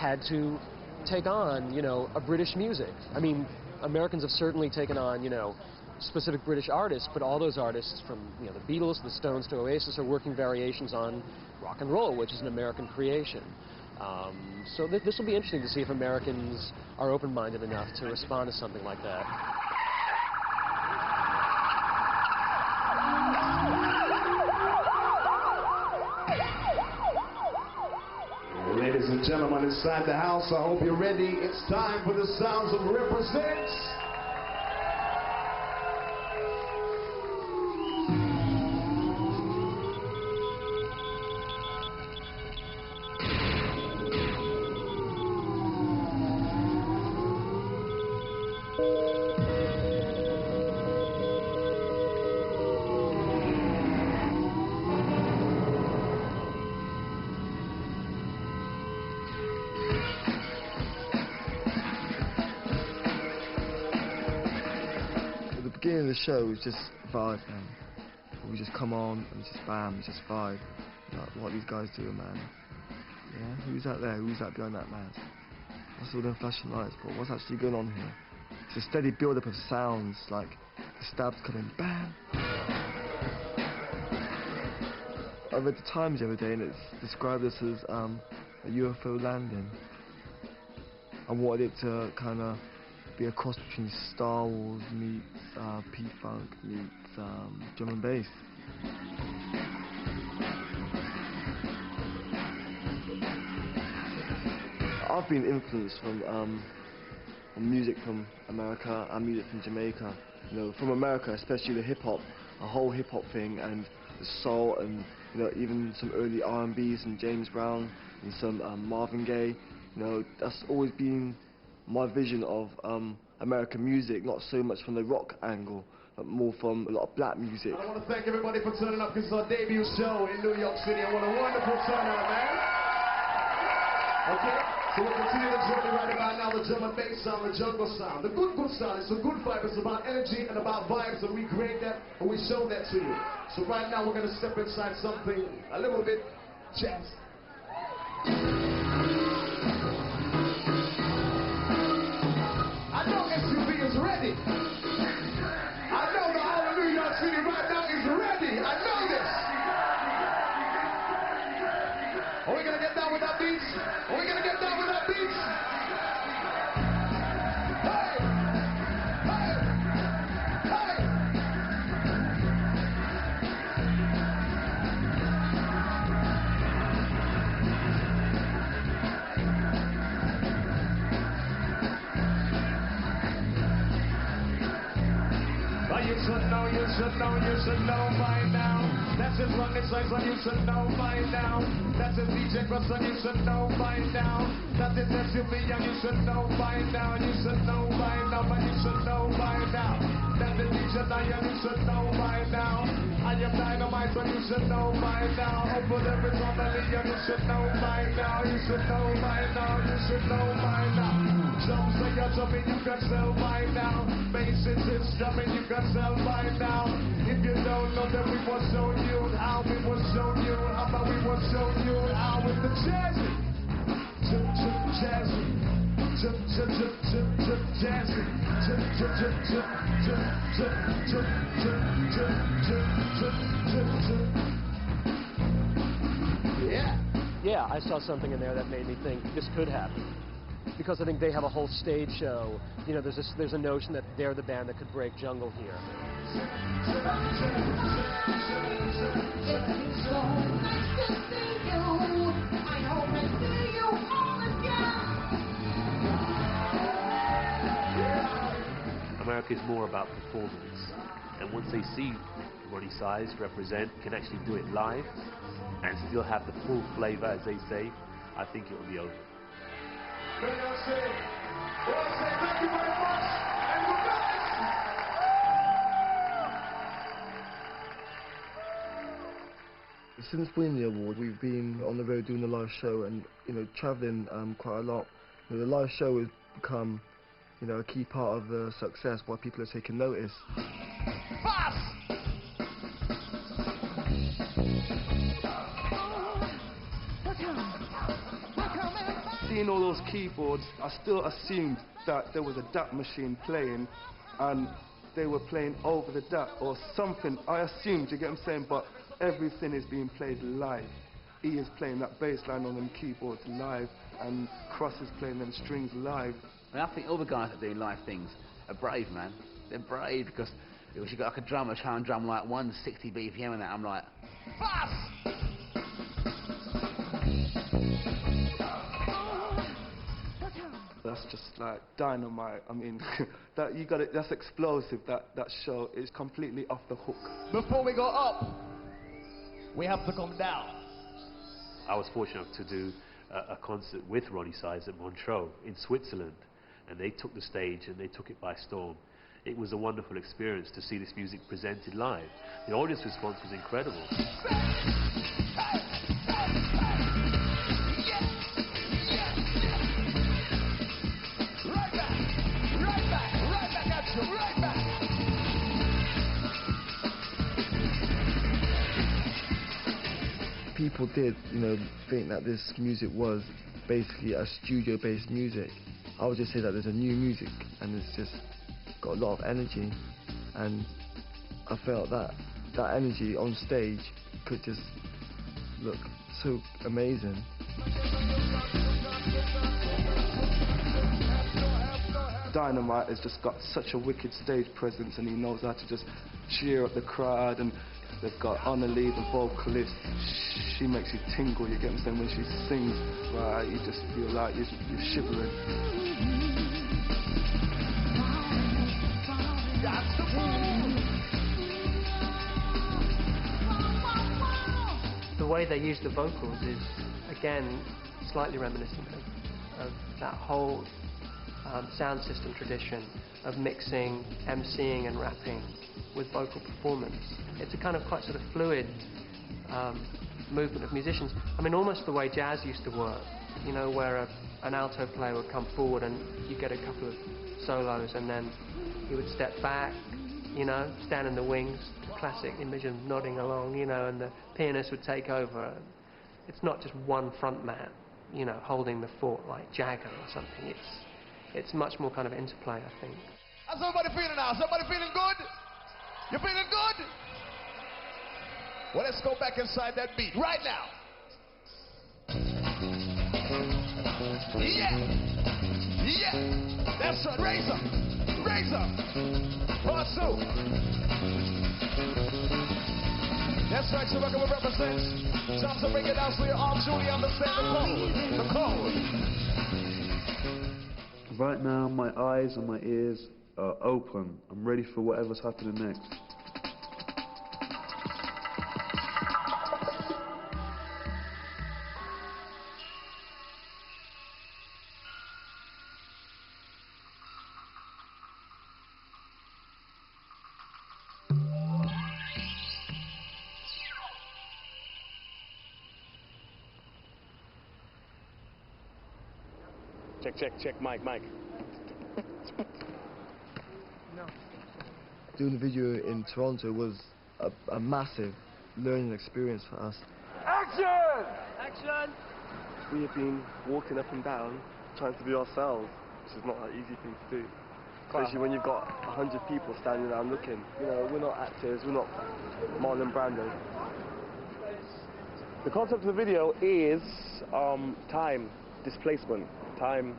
had to take on, you know, a British music. I mean, Americans have certainly taken on, you know, specific British artists, but all those artists from, you know, the Beatles, the Stones to Oasis are working variations on rock and roll, which is an American creation. So this will be interesting to see if Americans are open-minded enough to respond to something like that. Ladies and gentlemen inside the house, I hope you're ready. It's time for the sounds of Reprazent. The beginning of the show was just vibe, man. We just come on and just bam, it's just vibe. Like what these guys do, man. Yeah, who's out there? Who's that behind that mask? What's all them flashing lights? But what's actually going on here? It's a steady build-up of sounds, like the stabs coming, bam. I read the Times the other day and it's described this as a UFO landing. I wanted it to kind of be a cross between Star Wars meets P-Funk meets drum and bass. I've been influenced from music from America and music from Jamaica. You know, from America, especially the hip-hop, a whole hip-hop thing, and the soul, and you know, even some early R&Bs and James Brown and some Marvin Gaye. You know, that's always been my vision of American music, not so much from the rock angle, but more from a lot of black music. I want to thank everybody for turning up. This is our debut show in New York City, and what a wonderful turnout, man. Okay, so we'll continue the journey right about now, the drum and bass sound, the jungle sound. The good sound, it's a good vibe, it's about energy and about vibes, and we create that, and we show that to you. So right now we're going to step inside something a little bit jazz. I know SUV is ready. I know the whole of New York City right now is ready. I know this. Are we going to get down with that beats? Are we going to get down with that beats? Hey! Hey! Hey! You should know by now. That's his Roni Size, you should know by now. That's his DJ Reprazent, you should know by now. That's his SUV, and you should know by now. You should know by now, but you should know by now. That's the DJ Lion, you should know by now. I am Dynamite, so you should know by now. Open every family, and you should know by now. You should know by now, you should know by now. Jump, say you're jumping, you can sell by now. Bass is jumping, you can sell by now. If you don't know, then we will show you how. We will show you how. We will show you how with the jazzy. Jazzy. Jazzy. Yeah. Yeah, I saw something in there that made me think this could happen. Because I think they have a whole stage show. You know, there's a notion that they're the band that could break jungle here. America is more about performance, and once they see Roni Size Reprazent can actually do it live and still have the full flavor, as they say, I think it will be over. Thank you very much, and good night. Since winning the award, we've been on the road doing a live show and, you know, traveling quite a lot. You know, the live show has become, you know, a key part of the success, why people are taking notice. seeing all those keyboards, I still assumed that there was a DAT machine playing and they were playing over the DAT or something. I assumed, you get what I'm saying, but everything is being played live. He is playing that bass line on them keyboards live, and Cross is playing them strings live. I think all the guys that do live things are brave, man. They're brave because if you got like a drummer trying to drum like 160 BPM and that, I'm like, fast! That's just like dynamite. I mean, that you got it. That's explosive. That show is completely off the hook. Before we go up, we have to come down. I was fortunate enough to do a concert with Roni Size at Montreux in Switzerland, and they took the stage and they took it by storm. It was a wonderful experience to see this music presented live. The audience response was incredible. People did, think that this music was basically a studio-based music. I would just say that there's a new music and it's just got a lot of energy, and I felt that energy on stage could just look so amazing. Dynamite has just got such a wicked stage presence, and he knows how to just cheer up the crowd. And they've got Annalie, the vocalist. She makes you tingle, you get what I'm saying, when she sings. Right, you just feel like you're shivering. The way they use the vocals is, again, slightly reminiscent of that whole sound system tradition of mixing, MCing and rapping with vocal performance. It's a kind of quite sort of fluid movement of musicians. I mean, almost the way jazz used to work, where an alto player would come forward and you get a couple of solos and then he would step back, stand in the wings, classic image of nodding along, and the pianist would take over. It's not just one front man, holding the fort like Jagger or something. It's much more kind of interplay, I think. How's everybody feeling now? Is everybody feeling good? You feeling good? Well, let's go back inside that beat right now. Yeah! Yeah! That's right. Raise up! Raise up! Part two. That's right, you're working with Reprazent. Time to bring it out so you all truly understand the code. Right now, my eyes and my ears are open. I'm ready for whatever's happening next. Check, Mike. Doing the video in Toronto was a massive learning experience for us. Action! Action! We have been walking up and down trying to be ourselves, which is not an easy thing to do. Especially when you've got 100 people standing around looking. We're not actors, we're not Marlon Brando. The concept of the video is time displacement, time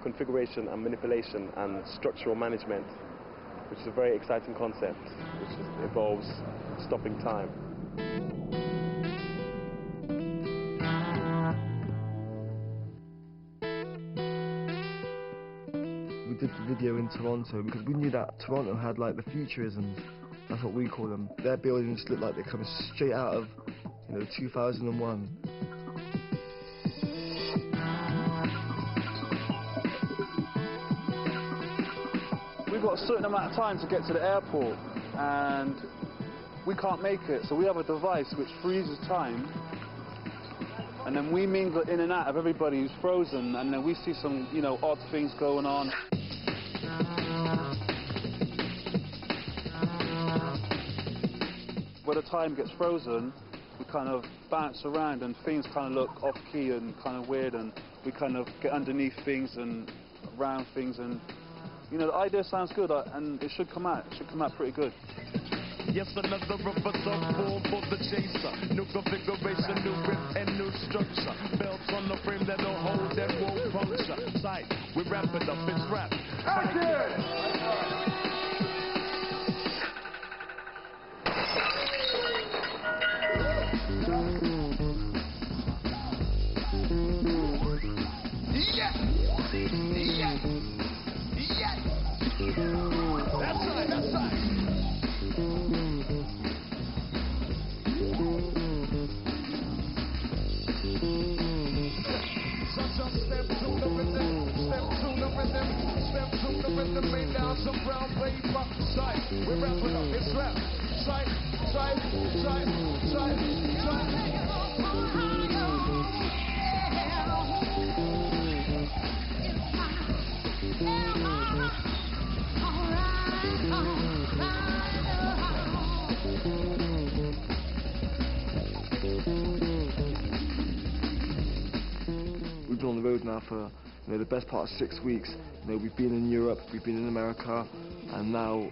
configuration and manipulation and structural management, which is a very exciting concept, which involves stopping time. We did the video in Toronto because we knew that Toronto had like the futurisms, that's what we call them. Their buildings look like they're coming straight out of 2001. We've got a certain amount of time to get to the airport, and we can't make it, so we have a device which freezes time, and then we mingle in and out of everybody who's frozen, and then we see some, odd things going on. Where the time gets frozen, we kind of bounce around, and things kind of look off-key and kind of weird, and we kind of get underneath things and around things, and you know, the idea sounds good, and it should come out pretty good. Yes, another reversal form for the chaser. New configuration, new grip and new structure. Belts on the frame that'll hold and won't puncture. Sight, we wrap it up, it's rap. That's right, that's right. Step to the rhythm, step to the rhythm, step to the rhythm, lay down some brown paper. Sight, we wrap it up, it's rap. Sight, sight, sight, sight, sight. We've been on the road now for the best part of 6 weeks. We've been in Europe, we've been in America, and now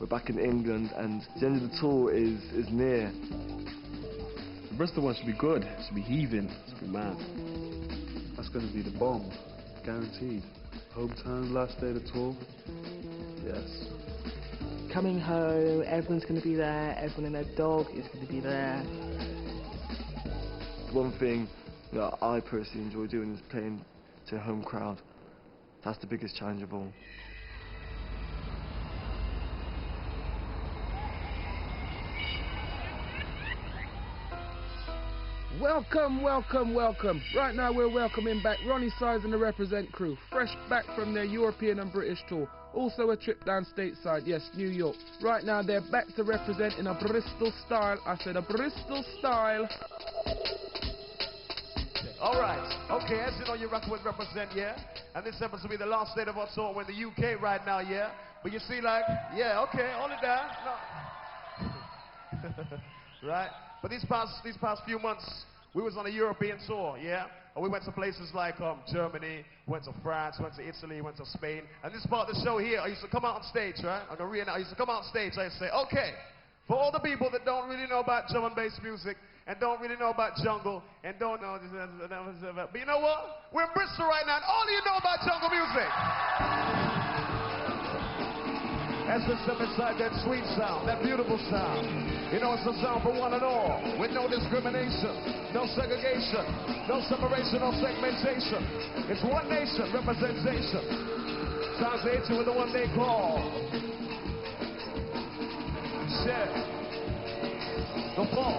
we're back in England, and the end of the tour is near. The Bristol one should be good, it should be heaving, it should be mad. That's going to be the bomb, guaranteed. Hometown, last day of the tour. Yes. Coming home, everyone's going to be there, everyone and their dog is going to be there. One thing that I personally enjoy doing is playing to a home crowd. That's the biggest challenge of all. Welcome, welcome, welcome. Right now we're welcoming back Roni Size and the Reprazent crew, fresh back from their European and British tour. Also a trip down stateside, yes, New York. Right now they're back to represent in a Bristol style. I said a Bristol style. All right. Okay, as you know, you're rocking with Represent, yeah? And this episode will be the last state of our tour. We're in the UK right now, yeah? But you see, like, yeah, okay, hold it down. No. Right? But these past few months, we was on a European tour, yeah? And we went to places like Germany, went to France, went to Italy, went to Spain. And this part of the show here, I used to come out on stage, right? I'm gonna reenact. I used to come out on stage, I used to say, okay, for all the people that don't really know about drum and bass music, and don't really know about jungle, and don't know this, but you know what? We're in Bristol right now, and all of you know about jungle music. As we step inside that sweet sound, that beautiful sound. You know, it's a sound for one and all, with no discrimination, no segregation, no separation, no segmentation. It's one nation, representation. Sounds they hit you with the one they call. Shit. Go Paul.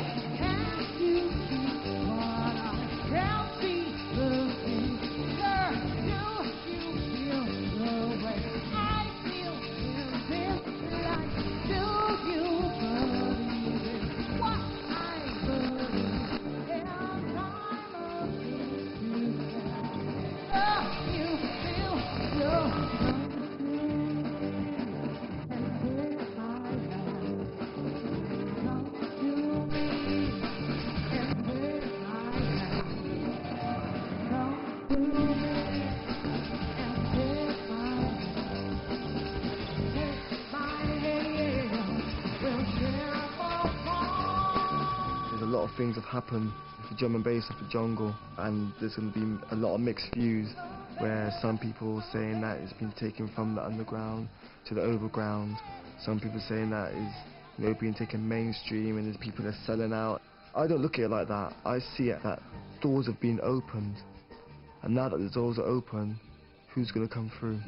A lot of things have happened with the drum and bass of the jungle, and there's going to be a lot of mixed views where some people saying that it's been taken from the underground to the overground, some people saying that it's being taken mainstream and there's people that are selling out. I don't look at it like that. I see it that doors have been opened, and now that the doors are open, who's going to come through?